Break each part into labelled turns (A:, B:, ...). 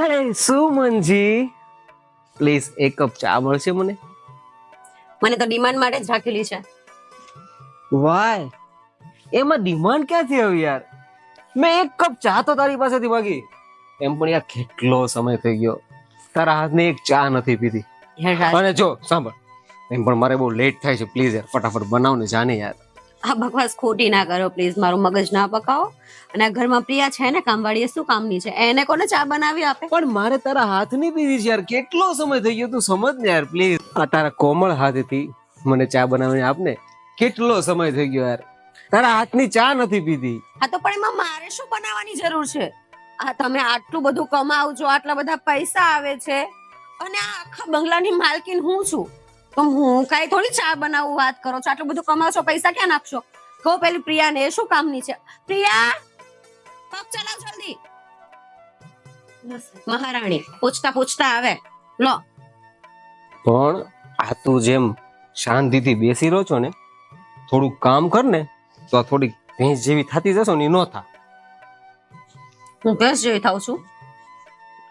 A: અરે સુમનજી, પ્લીઝ એક કપ ચા મળશે મને?
B: મને તો ડિમાન્ડ માટે જ રાખેલી છે.
A: વાય, એમાં ડિમાન્ડ ક્યાંથી આવી યાર? મેં એક કપ ચા તો તારી પાસેથી માંગી. એમ પણ યાર કેટલો સમય થઈ ગયો તારા હાથની એક ચા નથી પીધી. અને જો સાંભળ, એમ પણ મારે બહુ લેટ થાય છે, પ્લીઝ યાર ફટાફટ બનાવ ને જાને યાર.
B: આ બકવાસ ખોટી ના કરો પ્લીઝ, મારું મગજ ના પકાવો. અને આ ઘરમાં પ્રિયા છે ને કામવાળી, એ શું કામની છે? એને કોને ચા બનાવી આપે?
A: પણ મારે તારા હાથની પીધી છે યાર, કેટલો સમય થઈ ગયો, તું સમજ ને યાર પ્લીઝ. આ તારા કોમળ હાથથી મને ચા બનાવીને આપને. કેટલો સમય થઈ ગયો યાર, તારા હાથની ચા નથી પીધી.
B: હા તો પણ એમાં મારે શું બનાવવાની જરૂર છે? આ તમે આટલું બધું કમાવ છો, આટલા બધા પૈસા આવે છે, અને આ આખા બંગલાની માલકીન હું છું, તો હું કાઈ થોડી ચા બનાવું વાત કરો છો? આટલું બધું કમાવ છો, પૈસા ક્યાં નાખશો? કહો પેલી પ્રિયાને, એ શું કામની છે? પ્રિયા, પગ ચલાવ જલ્દી. મહારાણી પૂછતા પૂછતા આવે. લો.
A: પણ આ તું જેમ શાંતિથી બેસી રહ્યો છો ને, થોડું કામ કર ને તો આ થોડી ભેંસ જેવી થતી જશો ને, નો થા.
B: હું ભેંસ જેવી થાઉં છું?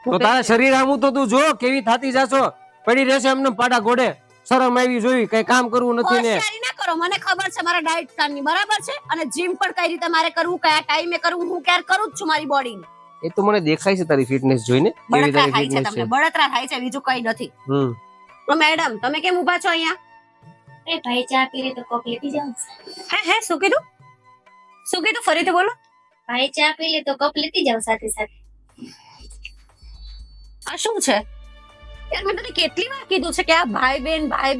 A: તો તારા શરીર આમું તો તું જો કેવી થતી જશો. પડી રહેશે એમને પાડા ઘોડે. શરમ આવી જોઈ, કઈ કામ કરવું નથી ને.
B: હોશિયારી ના કરો, મને ખબર છે મારા ડાયટ પ્લાનની, બરાબર છે? અને જીમ પણ કઈ રીતે મારે કરવું, કયા ટાઈમે કરવું, હું ક્યારે કરું જ છું મારી બોડીને.
A: એ તો મને દેખાય છે તારી ફિટનેસ જોઈને, કેવી
B: બળતરા
A: તારી
B: થાય છે
A: ફિટનેસ
B: તમને,
A: છે.
B: બળતરા થાય છે, બીજું કઈ નથી. તો મેડમ તમે કેમ ઊભા છો અહીંયા?
C: એ ભાઈ ચા પી લે તો કોક લેતી જાવ.
B: હે શું કીધું? શું કીધું? ફરીથી બોલો.
C: ભાઈ ચા પી લે તો કપ લેતી જાવ સાથે સાથે.
B: આ શું છે યાર? મેં તને કેટલી વાર કીધું છે કે આ ભાઈ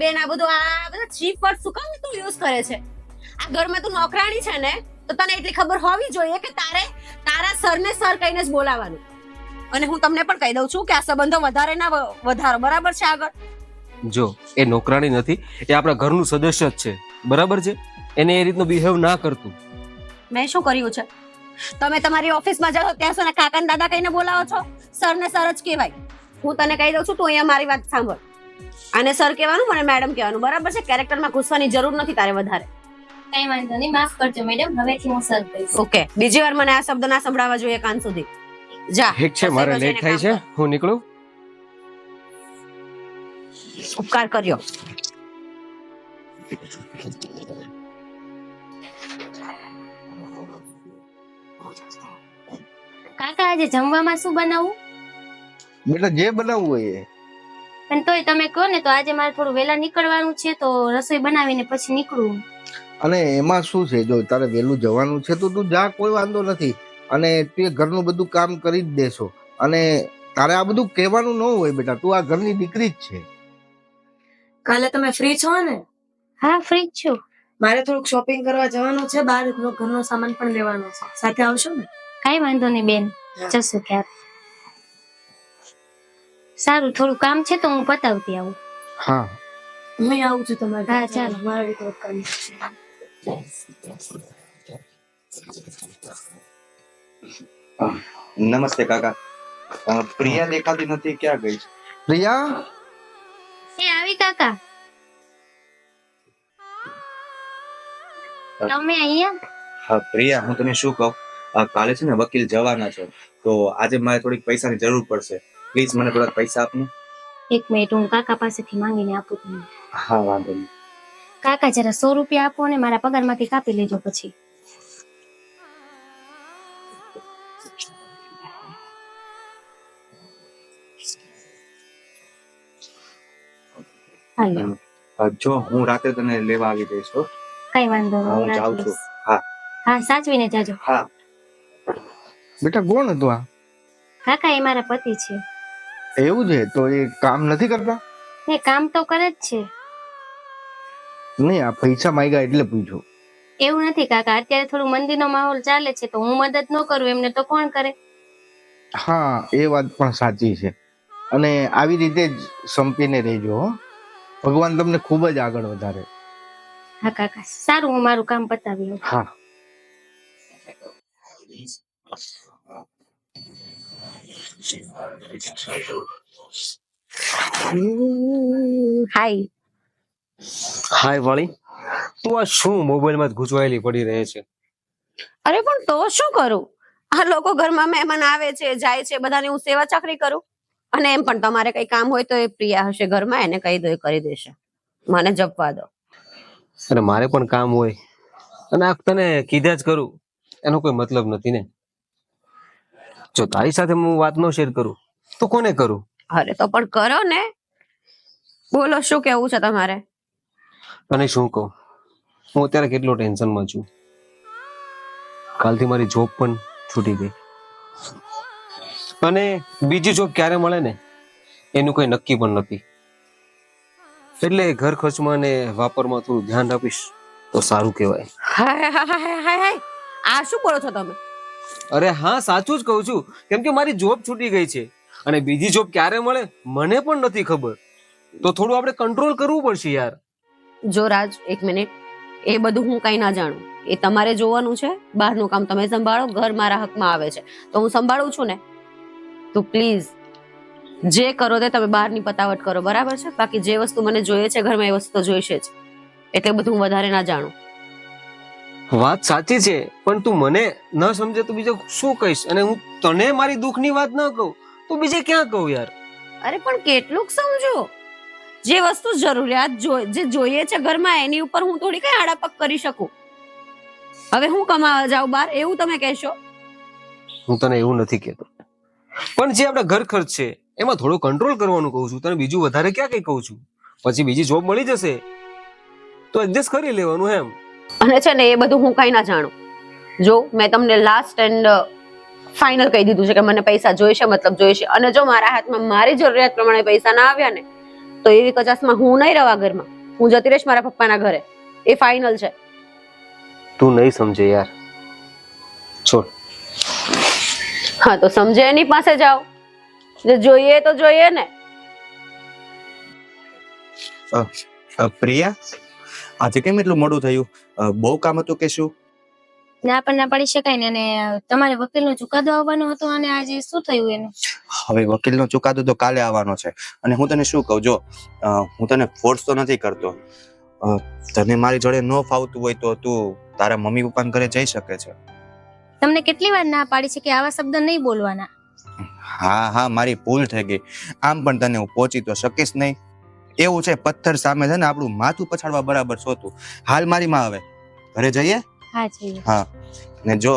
B: બેન આ બધું, આ બધા ચીપ વર્ડ શું કામ તું યુઝ કરે છે? આ ઘરમાં તું નોકરાણી છે ને, તો તને એટલી ખબર હોવી જોઈએ કે તારા સરને સર કહીને જ બોલાવાનું. અને હું તમને પણ કહી દઉં છું કે આ સંબંધો વધારે ના વધારો, બરાબર છે? આગળ
A: જો એ નોકરાણી નથી, એ આપણા ઘરનું સદસ્ય જ છે, બરાબર છે? એને એ રીતનું બિહેવ ના કરતું.
B: મેં શું કર્યું છે? તમે તમારી ઓફિસમાં જાઓ ત્યાં સુધી કાકા ને દાદા કહીને બોલાવો છો? સર ને સર જ કહેવાય. હું તને કહી દઉં છું, તું અહીંયા મારી વાત સાંભળ. આને સર કહેવાનું, મને મેડમ કહેવાનું, બરાબર છે? કેરેક્ટરમાં ઘૂસવાની જરૂર નથી તારે વધારે.
C: કઈ વાંધો નહીં, માફ કરજો મેડમ, હવેથી હું સર કહીશ.
B: ઓકે, બીજી વાર મને આ શબ્દ ના સંભળાવવા જોઈએ કાન સુધી. જા.
A: ઠીક છે, મારે લેટ થાય છે, હું નીકળું.
B: ઉપકાર કર્યો.
C: કાકા આજે જમવામાં શું બનાવવું?
D: બેટા જે બનાવવું હોય એ.
C: પણ તોય તમે કહો ને, તો આજે મારે થોડું વહેલા નીકળવાનું છે, તો રસોઈ બનાવીને પછી નીકળું.
D: અને એમાં શું છે, જો તારે વહેલું જવાનું છે તો તું જા, કોઈ વાંધો નથી. અને તે ઘરનું બધું કામ કરી જ દેશો. અને તારે આ બધું કહેવાનું ન હોય બેટા, તું આ ઘરની દીકરી જ છે.
E: કાલે તમે ફ્રી છો ને?
C: હા, ફ્રી જ છું.
E: મારે થોડુંક શોપિંગ કરવા જવાનું છે, બહાર ઘરનો સામાન પણ લેવાનો છે. સાથે આવશો ને?
C: કઈ વાંધો નહીં બેન, જશું ક્યારે. સારું, થોડું કામ છે તો હું પતાવતી આવું.
D: હા,
E: હું આવું છું તમારે.
C: હા, ચાલો.
E: મારે થોડુંક કામ છે.
F: નમસ્તે કાકા. પ્રિયા દેખાતી નથી, ક્યાં ગઈ છે?
D: પ્રિયા,
C: એ આવી કાકા. તમે અહીંયા?
F: હા પ્રિયા, હું તને શું કહું, કાલે છે ને વકીલ જવાના છે, તો આજે મારે થોડીક પૈસાની જરૂર પડશે. પ્લીઝ મને થોડાક પૈસા આપને.
C: એક મિનિટ, હું કાકા પાસેથી માંગીને આપું તમને.
F: હા વાંધો નહીં.
C: કાકા જરા 100 રૂપિયા આપો ને મારા પગારમાંથી કાપી લેજો પછી. હાલો.
F: જો હું રાતે તને લેવા આવી જઈશ હો.
C: કઈ વાંધો
F: હા, હું
C: નહીં,
F: જાઉં
C: રાખીશ.
F: છું. હા
C: હા, સાચવીને જાજો.
F: હા.
D: બેટા કોણ હતું આ?
C: કાકા એ મારા પતિ છે.
D: એવું છે? તો એ કામ નથી કરતા?
C: એ કામ તો કરે જ છે.
D: નહીં, આ પૈસા માંગ્યા એટલે પૂછ્યું.
C: એવું નથી કાકા, અત્યારે થોડું મંદીનો માહોલ ચાલે છે, તો હું મદદ ન કરું એમને તો કોણ કરે?
D: હા, એ વાત પણ સાચી છે. અને આવી રીતે જ સંપીને રહેજો હો. ભગવાન તમને ખૂબ જ આગળ વધારે.
C: હા કાકા, સારું, હું મારું કામ પતાવી લઉં.
D: હા.
B: હાય.
A: હાય વાળી, તું આ શું મોબાઈલમાં જ ગૂંચવાયેલી પડી રહે છે?
B: અરે પણ તો શું કરું? આ લોકો ઘરમાં મહેમાન આવે છે જાય છે બધાની હું સેવા ચાકરી કરું અને એમ પણ તમારે કઈ કામ હોય તો એ પ્રિયા હશે ઘરમાં, એને કહી દો એ કરી દેશે, મને જપવા દો.
A: અને મારે પણ કામ હોય અને આ તને કીધા જ કરું એનો કોઈ મતલબ નથી ને. જો તારી સાથે હું વાત ન શેર કરું તો કોને કરું?
B: અરે તો પણ કરો ને, બોલો શું કેવું છે તમારે?
A: અને શું કહું, હું અત્યારે કેટલો ટેન્શનમાં છું. કાલથી મારી જોબ પણ છૂટી ગઈ અને બીજી જોબ ક્યારે મળે ને એનું કોઈ નક્કી પણ નથી. એટલે ઘર ખર્ચમાં ને વાપરમાં થોડું ધ્યાન આપીશ તો સારું કહેવાય.
B: હાય હાય હાય હાય હાય, આ શું બોલો છો તમે?
A: અરે હા, સાચું જ કહું છું, કેમ કે મારી જોબ છૂટી ગઈ છે અને બીજી જોબ ક્યારે મળે મને પણ નથી ખબર. તો થોડું આપણે કંટ્રોલ કરવું પડશે યાર.
B: જો રાજ, એક મિનિટ, એ બધું હું કઈ ના જાણું, એ તમારે જોવાનું છે. બહારનું કામ તમે સંભાળો, ઘર મારા હકમાં આવે છે તો હું સંભાળું છું ને. તો પ્લીઝ જે કરો તે તમે બહારની પતાવટ કરો, બરાબર છે? બાકી જે વસ્તુ મને જોઈએ છે ઘરમાં એ વસ્તુ તો જોઈશે જ, એટલે બધું હું વધારે ના જાણું.
A: વાત સાચી છે, પણ તું મને ન સમજે તો બીજું શું કહીશ? અને હું તને મારી દુઃખની વાત ન કહું તો બીજે ક્યાં કહું યાર?
B: અરે પણ કેટલુંક સમજો, જે વસ્તુ જરૂરિયાત જે જોઈએ છે ઘરમાં એની ઉપર હું થોડી કઈ આડાપક કરી શકું. હવે હું કમાવા જાઉં બહાર એવું તમે કહેશો?
A: હું તને એવું નથી કહેતો, પણ જે આપણા ઘર ખર્ચ છે એમાં થોડું કંટ્રોલ કરવાનું કહું છું. તને બીજું વધારે ક્યાં કઈ કહું છું. પછી બીજી જોબ મળી જશે તો એડજસ્ટ કરી લેવાનું એમ.
B: અને છે ને એ બધું હું કઈ ના જાણું. જો મેં તમને લાસ્ટ એન્ડ ફાઇનલ કહી દીધું છે કે મને પૈસા જોઈશે, મતલબ જોઈશે. અને જો મારા હાથમાં મારી જરૂરિયાત પ્રમાણે પૈસા ના આવ્યા ને તો એવી કચાસમાં હું નહીં રહવા ઘરમાં, હું જતી રહીશ મારા પપ્પાના ઘરે, એ ફાઇનલ છે.
A: તું નહીં સમજે યાર, છોડ.
B: હા તો સમજે એની પાસે જાઓ, જે જોઈએ તો જોઈએ ને.
F: પ્રિયા, આજે કેમ એટલું મોડું થયું? બહુ કામ હતું કે શું?
C: ના પણ ના પાડી શકાય ને. અને તમારે વકીલનો ચુકાદો આવવાનો હતો અને આજે શું થયું એનું?
F: હવે વકીલનો ચુકાદો તો કાલે આવવાનો છે. અને હું તને શું કહું, જો હું તને ફોર્સ તો નથી કરતો. તને મારી જોડે ન ફાવતું હોય તો તું તારા મમ્મી પપ્પાના ઘરે જઈ શકે છે.
C: તમને કેટલી વાર ના પાડી છે કે આવા શબ્દ નહીં બોલવાના?
F: હા હા, મારી ભૂલ થઈ ગઈ. આમ પણ તને હું પહોંચી તો શકીશ નહીં. એવું છે, પથ્થર સામે છે ને આપણું માથું પછાડવા બરાબર સોતું. હાલ મારી માં હવે ઘરે જઈએ.
C: હા જઈએ.
F: હા, ને જો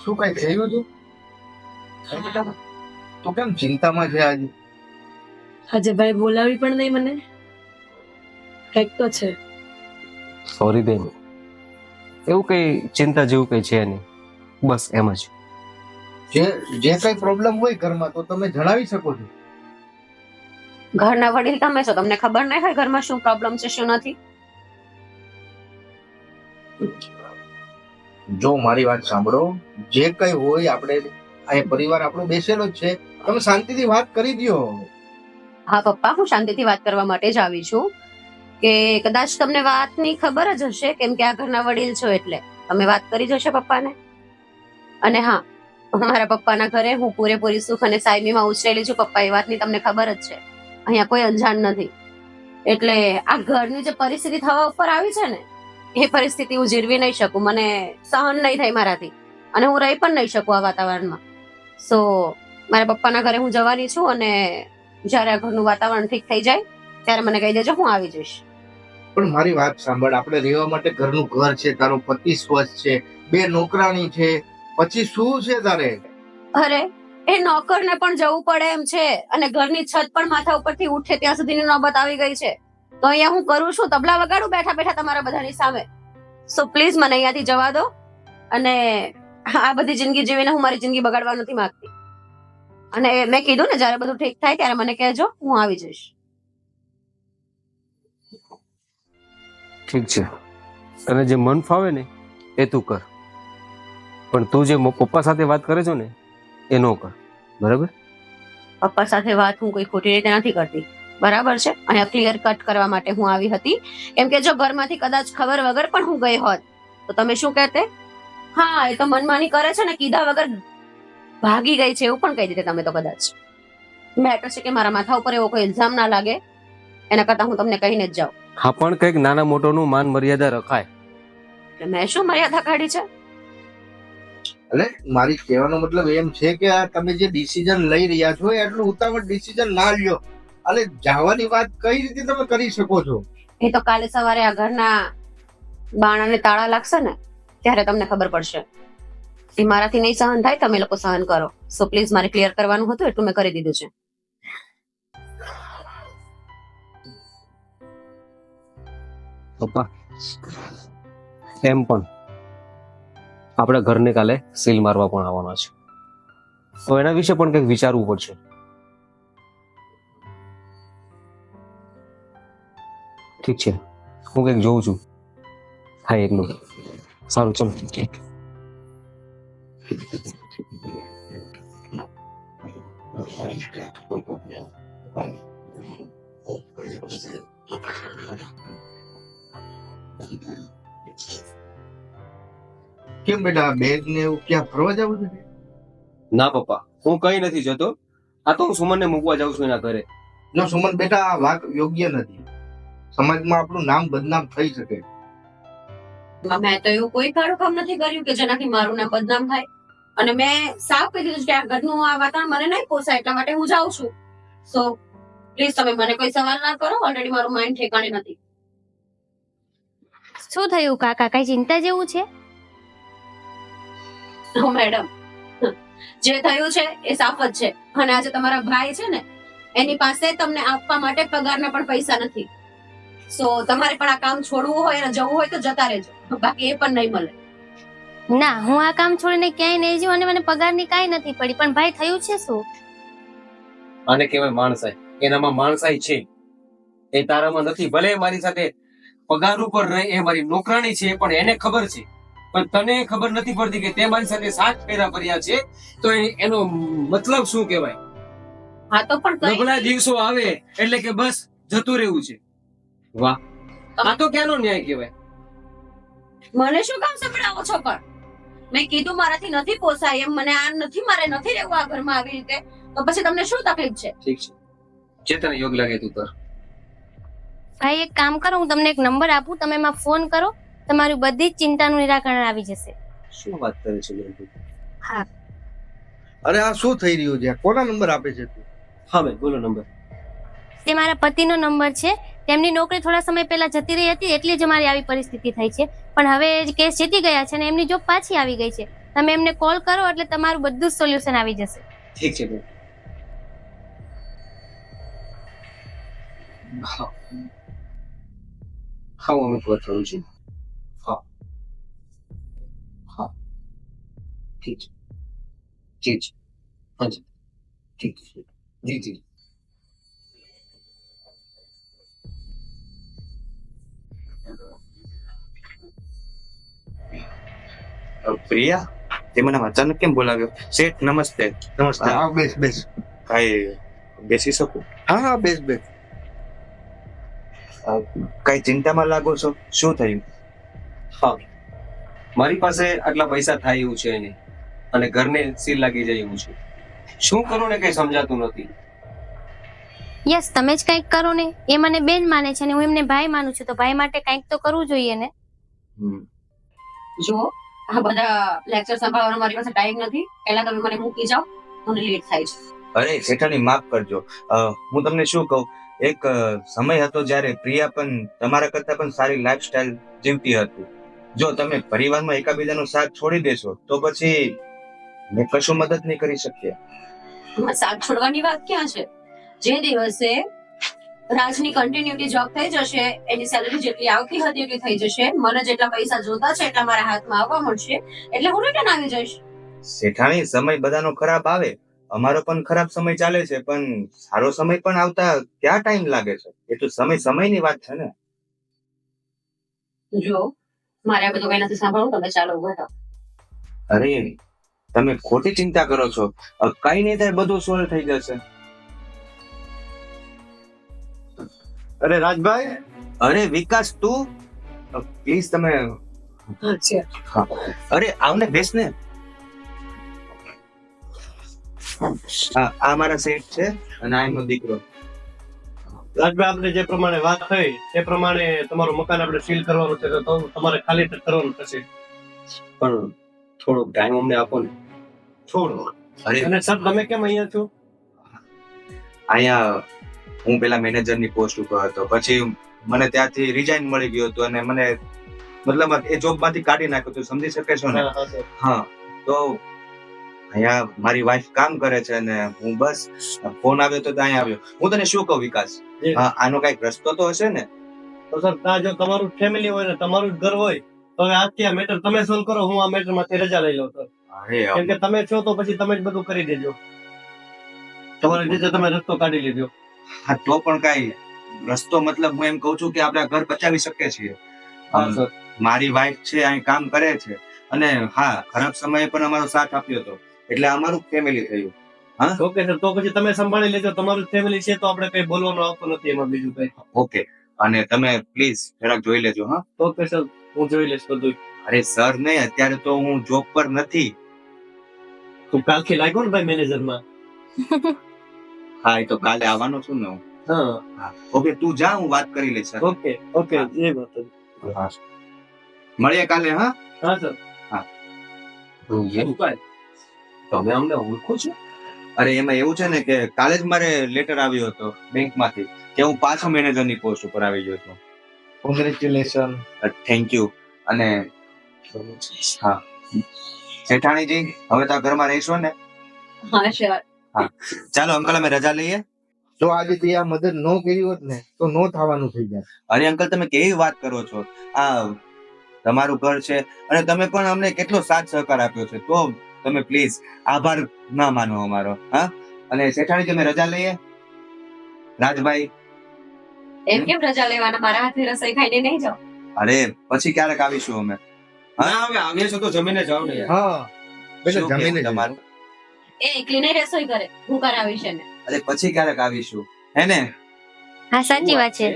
D: શું કઈ થયું હતું? તો કેમ ચિંતામાં છે આજે?
E: આજે ભાઈ બોલાવી પણ નહીં મને. કઈક તો છે.
A: સોરી બેન, એવું કઈ ચિંતા જેવું કઈ છે નહીં, બસ એમ જ.
D: જે કઈ પ્રોબ્લેમ હોય ઘરમાં તો તમે જણાવી શકો છો.
B: ઘરના વડીલ તમે છો, તમને ખબર નહીં હોય ઘરમાં શું પ્રોબ્લેમ છે શું નથી?
D: જો મારી વાત સાંભળો, જે કઈ હોય આપણે આ પરિવાર આપણો બેસેલો જ છે, તમે શાંતિથી વાત કરી દો.
B: હા પપ્પા, હું શાંતિથી વાત કરવા માટે જ આવી છું કે કદાચ તમને વાતની ખબર જ હશે, કેમ કે આ ઘરના વડીલ છો એટલે તમે વાત કરી જશે પપ્પાને. અને હા, મારા પપ્પાના ઘરે હું પૂરેપૂરી સુખ અને સાયમીમાં ઉછરેલી છું પપ્પા, એ વાતની તમને ખબર જ છે. અહીંયા કોઈ અંજાન નથી. એટલે આ ઘરની જે પરિસ્થિતિ થવા ઉપર આવી છે ને એ પરિસ્થિતિ હું જીરવી નહીં શકું, મને સહન નહીં થાય મારાથી, અને હું રહી પણ નહીં શકું આ વાતાવરણમાં. સો મારા પપ્પાના ઘરે હું જવાની છું અને જ્યારે આ ઘરનું વાતાવરણ ઠીક થઈ જાય ત્યારે મને કહી દેજો, હું આવી જઈશ.
D: પણ મારી વાત સાંભળ, આપણે રહેવા માટે ઘરનું ઘર છે, તારો પતિ સ્વચ્છ છે, 2 નોકરાણી છે, પછી શું છે તારે?
B: અરે એ નોકરને પણ જવું પડે એમ છે અને ઘરની છત પણ માથા ઉપરથી ઉઠે ત્યાં સુધીની નોબત આવી ગઈ છે. તો અહીંયા હું કરું છું, તબલા વગાડું બેઠા બેઠા તમારા બધાની સામે. સો પ્લીઝ મને અહીંયાથી જવા દો. અને આ બધી જિંદગી જીવીને હું મારી જિંદગી બગાડવા નથી માંગતી. અને મેં કીધું ને જ્યારે બધું ઠીક થાય ત્યારે મને કહેજો, હું આવી જઈશ.
A: ઠીક છે, તને જે મન ફાવે ને એ તું કર, પણ તું જે પપ્પા સાથે વાત કરે છો ને એ ન કર, બરાબર?
B: પપ્પા સાથે વાત હું કોઈ ખોટી રીતે નથી કરતી. બરાબર છે, અહીંયા ક્લિયર કટ કરવા માટે હું આવી હતી. કેમ કે જો ઘરમાંથી કદાચ ખબર વગર પણ હું ગઈ હોત તો તમે શું કહેતે? હા એ તો મનમાની કરે છે ને, કીધા વગર ભાગી ગઈ છે એવું પણ કહી દીધે તમે તો કદાચ. બેટર છે કે મારા માથા ઉપર એવો કોઈ ઇલ્ઝામ ના લાગે, એના કરતા હું તમને કહીને જ જાઉં.
A: હા પણ કંઈક નાના મોટોનું માન મર્યાદા રખાય.
B: એટલે મેં શું મર્યાદા કાઢી છે?
D: એટલે મારી કહેવાનો મતલબ એમ છે કે આ તમે જે ડિસિઝન લઈ રહ્યા છો એ આટલું ઉતાવળ ડિસિઝન ના લ્યો. અરે જવાની વાત કઈ રીતે તમે કરી શકો છો?
B: એ તો કાલે સવારે આ ઘરના બાણાને તાળા લાગશે ને ત્યારે તમને ખબર પડશે. એ મારાથી નહીં સહન થાય, તમે લોકો સહન કરો. સો પ્લીઝ મારે ક્લિયર કરવાનું હતું એટલું મેં કરી દીધું છે.
A: પપ્પા એમ પણ આપણે ઘરને કાલે સીલ મારવા પણ આવવાના છે, તો એના વિશે પણ કંઈક વિચારવું પડશે. ઠીક છે, હું કંઈક જોઉં છું. હા એકનું સારું, ચલો.
D: કેમ બેટા બેગ ને એવું ક્યાં ફરવા જવું છે?
A: ના પપ્પા, હું કઈ નથી જતો. આ તો હું સુમનને મૂકવા જાઉં છું એના ઘરે.
D: જો સુમન બેટા આ વાત યોગ્ય નથી. સમાજમાં આપણું નામ બદનામ થઈ શકે.
B: મેં તો એવું કોઈ કાળું કામ નથી કર્યું કે જેનાથી મારું નામ બદનામ થાય. અને મેં સાફ કહી દીધું છે કે આ ઘરનું આ વાતાવરણ મને નહીં પોસાય, એટલા માટે હું જાઉં છું. સો પ્લીઝ તમે મને કોઈ સવાલ ના કરો, ઓલરેડી મારું માઇન્ડ ઠેકાણે નથી.
C: શું થયું કાકા, કઈ ચિંતા જેવું છે?
B: મેડમ, જે થયું છે એ સાફ જ છે. અને આજે તમારા ભાઈ છે ને એની પાસે તમને આપવા માટે પગારના પણ પૈસા નથી. સો તમારે પણ આ કામ છોડવું હોય અને જવું હોય તો જતા રહેજો, બાકી એ પણ નહીં મળે.
C: ના, હું આ કામ છોડીને ક્યાંય નહીં જઉં અને મને પગારની કાંઈ નથી પડી. પણ ભાઈ થયું છે શું?
A: આને કહેવાય માણસાઈ. એનામાં માણસાઈ છે, એ તારામાં નથી. ભલે એ મારી સાથે પગાર ઉપર રહે, એ મારી નોકરાણી છે, પણ એને ખબર છે. પણ તને ખબર નથી પડતી કે તે મારી સાથે 7 ફેરા ફર્યા છે, તો એનો મતલબ શું કહેવાય?
B: હા તો પણ
A: નબળા દિવસો આવે એટલે કે બસ જતું રહેવું છે. વાહ, આ તો ક્યાંનો ન્યાય કહેવાય?
B: મને શું કામ સંભળાવો છો? પણ મેં કીધું મારાથી નથી પોસાય એમ, મને આ નથી, મારે નથી રહેવું આ ઘરમાં આવી રીતે, તો પછી તમને શું તકલીફ છે?
A: ઠીક છે, જે તને યોગ્ય લાગે તું કર.
C: ભાઈ એક કામ કરો, હું તમને એક નંબર આપું, તમે એમાં ફોન કરો, તમારી બધી જ ચિંતાનું નિરાકરણ આવી જશે.
A: શું વાત કરે છે બેન તું?
D: અરે આ શું થઈ રહ્યું છે? કોના નંબર આપે છે તું?
A: હા બેન, બોલો નંબર.
C: તે મારા પતિનો નંબર છે. તેમની નોકરી થોડા સમય પહેલા જતી રહી હતી, એટલે જ અમારી આવી પરિસ્થિતિ થઈ છે. પણ હવે કેસ જીતી ગયા છે અને એમની જોબ પાછી આવી ગઈ છે. તમે એમને કોલ કરો એટલે તમારું બધું જ સોલ્યુશન આવી જશે.
A: ઠીક છે બેન. હા હા, હું અમિત વાત કરું છું. હા હા, ઠીક છે, ઠીક છે. હા જી, ઠીક છે. જી જી.
F: પ્રિયા, તે મને અચાનક કેમ બોલાવ્યો? શેઠ નમસ્તે. નમસ્તે.
D: હા બેસ બેસ.
F: કાંઈ બેસી શકું?
D: હા હા બેસ બેસ.
F: કઈ ચિંતામાં લાગો છો? શું થયું?
A: હા, મારી પાસે આટલા પૈસા થાય એવું છે નહીં, અને ઘરને સીલ લાગી જાય એવું છે. શું કરું ને કઈ સમજાતું નથી.
C: યસ, તમે જ કંઈક કરો ને. એ મને બેન માને છે અને હું એમને ભાઈ માનું છું, તો ભાઈ માટે કંઈક તો કરવું જોઈએ ને.
B: જો આ બધા લેક્ચર સંભાળવાનો મારી પાસે ટાઈમ નથી. પહેલા તમે મને મૂકી જાઓ, મને લેટ થાય છે.
F: અરે શેઠાણી, માફ કરજો. હું તમને શું કહું, એક સમય હતો જ્યારે પ્રિયા પણ તમારા કરતા પણ સારી લાઈફસ્ટાઈલ જીવતી હતી. જો તમે પરિવારમાં એકાબીજાનો સાથ છોડી દેશો તો પછી મેં કશું મદદ નહીં કરી શકીએ.
B: આમાં સાથ છોડવાની વાત ક્યાં છે? જે દિવસે રાજની કન્ટિન્યુટી જોબ થઈ જશે, એની સેલરી જેટલી આવતી હતી એટલી થઈ જશે, મને જેટલા પૈસા જોતા છે એટલા મારા હાથમાં આવવા મળશે, એટલે હું રિટર્ન આવી જઈશ.
F: શેઠાણી, સમય બધાનો ખરાબ આવે. અમારો પણ ખરાબ સમય ચાલે છે, પણ સારો સમય પણ આવતા ક્યાં ટાઈમ લાગે છે? એ તો સમયની વાત છે ને.
B: જો મારે આ બધું કઈ નથી સાંભળવું, તમે ચાલો ઉભા થાઓ.
F: અરે તમે ખોટી ચિંતા કરો છો. કઈ નહીં થાય, બધું સોલ્વ થઈ જશે.
G: અરે રાજભાઈ,
F: અરે વિકાસ તું પ્લીઝ તમે અરે આવને બેસ ને. આ મારા સેઠ છે અને આ એમનો દીકરો.
G: રાજભાઈ આપણે જે પ્રમાણે વાત થઈ તે પ્રમાણે તમારું મકાન આપણે સીલ કરવાનું છે તો તમારે ખાલી કરવાનું થશે. પણ થોડોક ટાઈમ અમને આપો ને, થોડો.
F: અરે
G: અને સર તમે કેમ અહીંયા છો?
F: અહીંયા હું પેલા મેનેજરની પોસ્ટ ઉપર હતો, પછી મને ત્યાંથી રિઝાઇન મળી ગયું હતું અને મને મતલબ એ જોબ માંથી કાઢી નાખ્યું હતું, સમજી શકે છો ને?
G: હા, સર.
F: હા, તો અહીંયા મારી વાઈફ કામ કરે છે અને હું બસ ફોન આવ્યો તો ત્યાં આવ્યો. હું તને શું કહું વિકાસ,
G: જી.
F: હા, આનો કઈક રસ્તો તો હશે ને?
G: તો સર ત્યાં જો તમારું ફેમિલી હોય ને તમારું જ ઘર હોય તો હવે આજથી આ મેટર તમે સોલ્વ કરો, હું આ મેટર માંથી રજા લઈ લઉં સર.
F: અરે
G: કેમ કે તમે છો તો પછી તમે જ બધું કરી દેજો, તમારી રીતે તમે રસ્તો કાઢી લેજો.
F: હા, તો પણ કઈ રસ્તો મતલબ હું એમ કહું છું કે આપણે ઘર બચાવી શકીએ છીએ.
G: હા સર.
F: મારી વાઈફ છે અહીં કામ કરે છે અને હા, ખરાબ સમયે પણ અમારો સાથ આપ્યો હતો, એટલે અમારું ફેમિલી થયું.
G: ઓકે સર, તો પછી તમે સંભાળી લેજો, તમારું ફેમિલી છે તો આપણે કઈ બોલવાનું આવતું નથી એમાં બીજું કઈ.
F: ઓકે, અને તમે પ્લીઝ જરાક જોઈ લેજો. હા,
G: ઓકે સર, હું જોઈ લઈશ બધું.
F: અરે સર નહીં, અત્યારે તો હું જોબ પર નથી.
G: તું કાલથી લાગ્યો ને ભાઈ મેનેજરમાં?
F: હા, એ તો કાલે આવવાનો છું ને હું.
G: હા,
F: હા, ઓકે, તું જા, હું વાત કરી લઈશ.
G: ઓકે ઓકે,
F: હા.
G: એ વાત.
F: મળીએ કાલે. હા,
G: હા સર.
A: તમે અમને ઓળખો છો?
F: અરે એમાં એવું છે ને કે કાલે જ મારે લેટર આવ્યો હતો બેંકમાંથી કે હું પાછો મેનેજરની પોસ્ટ ઉપર આવી ગયો છું.
D: કોંગ્રેચ્યુલેશન.
F: Thank you. અને હા શેઠાણીજી, હવે તો આ ઘરમાં રહીશો ને?
B: હા શ્યોર.
F: ચાલો અંકલ, અમે રજા લઈએ.
D: જો આજે તે આ મદદ ન કરી હોત ને તો નો થવાનું થઈ જાય.
F: અરે અંકલ, તમે કેવી વાત કરો છો? આ તમારું ઘર છે અને તમે પણ અમને કેટલો સાથ સહકાર આપ્યો છે, તો તમે પ્લીઝ આભાર ના માનો અમારો. હા, અને શેઠાણી, તમે રજા લઈએ. રાજભાઈ,
B: એમ કેમ રજા લેવાના? મારા હાથની રસોઈ ખાઈને નહીં જાઓ.
F: અરે પછી ક્યારેક આવીશું અમે.
A: ના, હવે આવીએ છો તો જમીને જાવ ને યાર.
D: હા, બેટા
F: શું
D: જમીને
F: કહેવું તમારું?
B: એ એકલી નહીં રસોઈ કરે, હું કરાવીશ એને.
F: અરે પછી ક્યારેક આવીશું, હે ને?
C: હા સાચી વાત છે.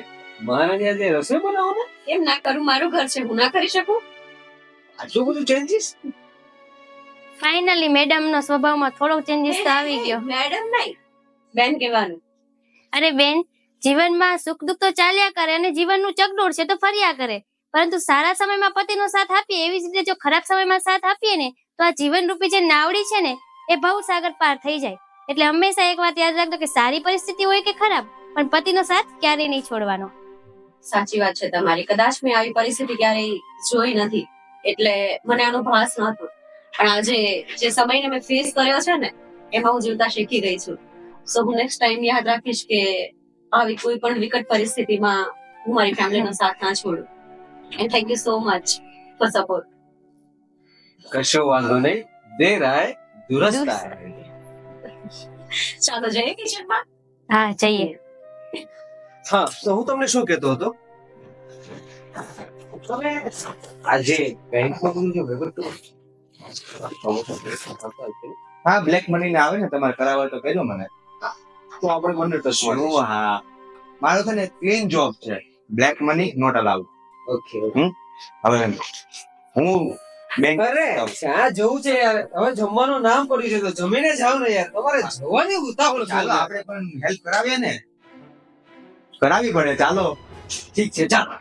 A: મારા ત્યાં જે રસોઈ બનાવો ને,
B: કેમ ના કરું? મારું ઘર છે, હું ના કરી શકું?
A: આટલું બધું ચેન્જીસ.
C: ફાઇનલી મેડમ નો સ્વભાવમાં થોડો ચેન્જીસ તો આવી ગયો.
B: મેડમ નહીં, બેન કહેવાનું.
C: અરે બેન, જીવનમાં સુખ દુઃખ તો ચાલ્યા કરે અને જીવનનું ચકડોળ છે તો ફર્યા કરે, પરંતુ સારા સમયમાં પતિનો સાથ આપીએ એવી જ રીતે જો ખરાબ સમયમાં સાથ આપીએ ને તો આ જીવન રૂપી જે નાવડી છે ને એ ભવસાગર પાર થઈ જાય. એટલે હંમેશા એક વાત યાદ રાખજો કે સારી પરિસ્થિતિ હોય કે ખરાબ, પણ પતિનો સાથ ક્યારેય નહીં છોડવાનો.
B: સાચી વાત છે તમારી. કદાચ મેં આવી પરિસ્થિતિ ક્યારેય જોઈ નથી એટલે મને આનો ભાસ નહોતો, પણ આજે જે સમયને મેં ફેસ કર્યો છે ને એમાં હું જીવતા શીખી ગઈ છું. સો હું નેક્સ્ટ ટાઈમ યાદ રાખીશ કે આવી કોઈ પણ વિકટ પરિસ્થિતિમાં હું મારી ફેમિલીનો સાથ ના છોડું. And thank you so much for support.
A: કશો વાંધો નહીં, દેર આય દુરસ્ત આય.
B: ચાલો જઈએ કિચનમાં.
C: હા જઈએ.
A: હા, તો હું તમને શું કહેતો હતો, તમે આજે બેંકમાં બધું જે વહીવટ કરો
F: હા, બ્લેક મની ને આવે ને તમારે કરાવવા તો કહેજો મને.
A: તો આપણે બંને ટચ
F: શું? હા, મારો છે ને ક્લીન જોબ છે, black money not allowed.
A: Okay.
F: હવે હું બેંક
A: અરે ક્યાં જવું છે યાર? હવે જમવાનું નામ પડ્યું છે તો જમીને જાવ ને યાર. તમારે જવાની ઉતાવળ છે.
F: ચાલો આપણે પણ હેલ્પ કરાવીએ ને, કરાવી પડે. ચાલો
A: ઠીક છે, ચાલો.